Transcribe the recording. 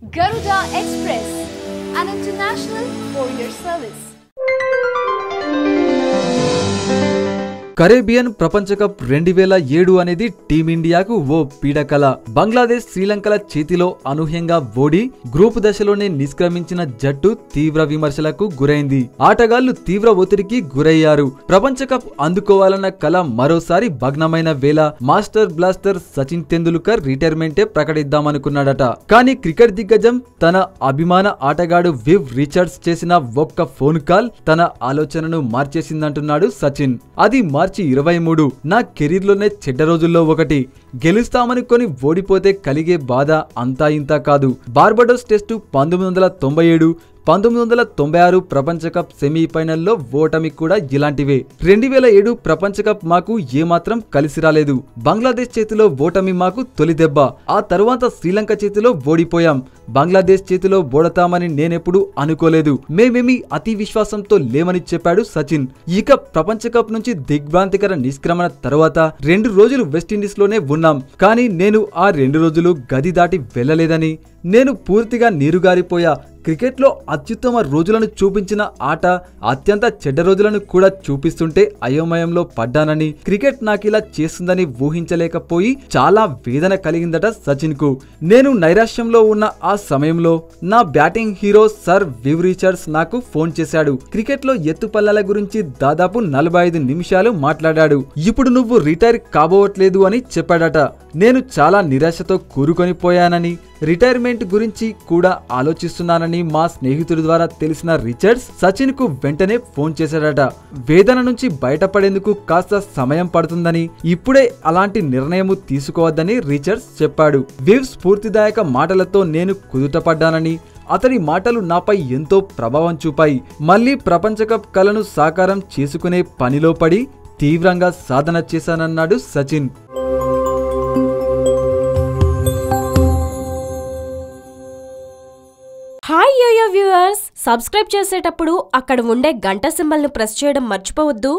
Garuda Express, an international courier service. Caribbean ప్రపంచ cup 2007 అనేది టీమిండియాకు ఓ పీడకల. బంగ్లాదేశ్ శ్రీలంకల చేతిలో అనూహ్యంగా ఓడి గ్రూప్ దశలోనే నిష్క్రమించిన జట్టు తీవ్ర విమర్శలకు గురైంది. ఆటగాళ్లు తీవ్ర ఒత్తిడికి గురయ్యారు. ప్రపంచ కప్ అందుకోవాలన్న కల మరోసారి భగ్నమైన వేళ మాస్టర్ బ్లాస్టర్ సచిన్ తెందుల్కర్ రిటైర్మెంటే ప్రకటిద్దామనుకున్నాడట. కానీ క్రికెట్ దిగ్గజం తన అభిమాన ఆటగాడు వివ్ రిచర్డ్స్ చేసిన ఒక్క ఫోన్ కాల్ తన ఆలోచనను మార్చేసిందంటున్నాడు సచిన్. అది మార్చి 23 నా కెరీర్ లోనే చెడ్డ రోజుల్లో ఒకటి. గెలుస్తామనుకొని ఓడిపోతే కలిగే బాధ అంతా ఇంతా కాదు. బార్బడోస్ టెస్టు 1997, 1996 ప్రపంచ కప్ సెమీఫైనల్లో ఓటమి కూడా ఇలాంటివే. 2007 ప్రపంచ కప్ మాకు ఏమాత్రం కలిసి రాలేదు. బంగ్లాదేశ్ చేతిలో ఓటమి మాకు తొలి దెబ్బ. ఆ తర్వాత శ్రీలంక చేతిలో ఓడిపోయాం. బంగ్లాదేశ్ చేతిలో ఓడతామని నేనెప్పుడు అనుకోలేదు. మేమేమి అతి విశ్వాసంతో లేమని చెప్పాడు సచిన్. ఇక ప్రపంచ కప్ నుంచి దిగ్భ్రాంతికర నిష్క్రమణ తర్వాత 2 రోజులు వెస్టిండీస్ లోనే ఉన్నాం. కానీ నేను ఆ 2 రోజులు గది దాటి వెళ్లలేదని, నేను పూర్తిగా నీరుగారిపోయా. క్రికెట్లో అత్యుత్తమ రోజులను చూపించిన ఆట అత్యంత చెడ్డ రోజులను కూడా చూపిస్తుంటే అయోమయంలో పడ్డానని, క్రికెట్ నాకిలా చేస్తుందని ఊహించలేకపోయి చాలా వేదన కలిగిందట సచిన్ కు. నేను నైరాశ్యంలో ఉన్న ఆ సమయంలో నా బ్యాటింగ్ హీరో సర్ వివ్ రిచర్డ్స్ నాకు ఫోన్ చేశాడు. క్రికెట్ లో ఎత్తుపల్లాల గురించి దాదాపు 45 నిమిషాలు మాట్లాడాడు. ఇప్పుడు నువ్వు రిటైర్ కాబోవట్లేదు అని చెప్పాడట. నేను చాలా నిరాశతో కూరుకొని పోయానని, రిటైర్మెంట్ గురించి కూడా ఆలోచిస్తున్నానని మా స్నేహితుడి ద్వారా తెలిసిన రిచర్డ్స్ సచిన్ కు వెంటనే ఫోన్ చేశాడట. వేదన నుంచి బయటపడేందుకు కాస్త సమయం పడుతుందని, ఇప్పుడే అలాంటి నిర్ణయం తీసుకోవద్దని రిచర్డ్స్ చెప్పాడు. వివ్ స్ఫూర్తిదాయక మాటలతో నేను కుదుటపడ్డానని, అతని మాటలు నాపై ఎంతో ప్రభావం చూపాయి. మళ్లీ ప్రపంచ కప్ కలను సాకారం చేసుకునే పనిలో పడి తీవ్రంగా సాధన చేశానన్నాడు Sachin. Hi yo yo viewers, subscribe చేసేటప్పుడు అక్కడ ఉండే గంట సింబల్ను ప్రెస్ చేయడం మర్చిపోవద్దు.